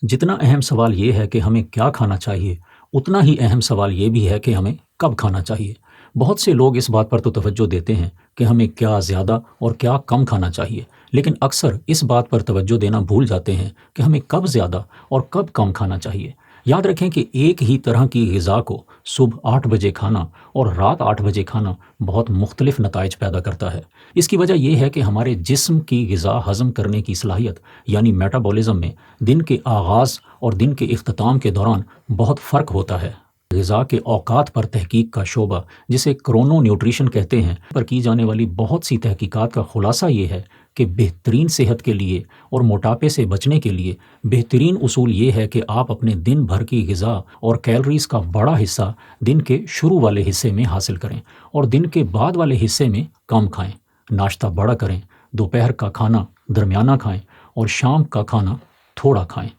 जितना अहम सवाल ये है कि हमें क्या खाना चाहिए, उतना ही अहम सवाल ये भी है कि हमें कब खाना चाहिए। बहुत से लोग इस बात पर तो तवज्जो देते हैं कि हमें क्या ज़्यादा और क्या कम खाना चाहिए, लेकिन अक्सर इस बात पर तवज्जो देना भूल जाते हैं कि हमें कब ज़्यादा और कब कम खाना चाहिए। याद रखें कि एक ही तरह की ग़िज़ा को सुबह 8 बजे खाना और रात 8 बजे खाना बहुत मुख्तलिफ नताइज पैदा करता है। इसकी वजह यह है कि हमारे जिस्म की ग़िज़ा हज़म करने की सलाहियत यानी मेटाबॉलिज़्म में दिन के आगाज़ और दिन के इख्तिताम के दौरान बहुत फ़र्क होता है। ग़िज़ा के औकात पर तहकीक का शोबा, जिसे क्रोनो न्यूट्रिशन कहते हैं, पर की जाने वाली बहुत सी तहकीकात का खुलासा ये है कि बेहतरीन सेहत के लिए और मोटापे से बचने के लिए बेहतरीन उसूल ये है कि आप अपने दिन भर की ग़िज़ा और कैलोरीज़ का बड़ा हिस्सा दिन के शुरू वाले हिस्से में हासिल करें और दिन के बाद वाले हिस्से में कम खाएं। नाश्ता बड़ा करें, दोपहर का खाना दरमियाना खाएं और शाम का खाना थोड़ा खाएं।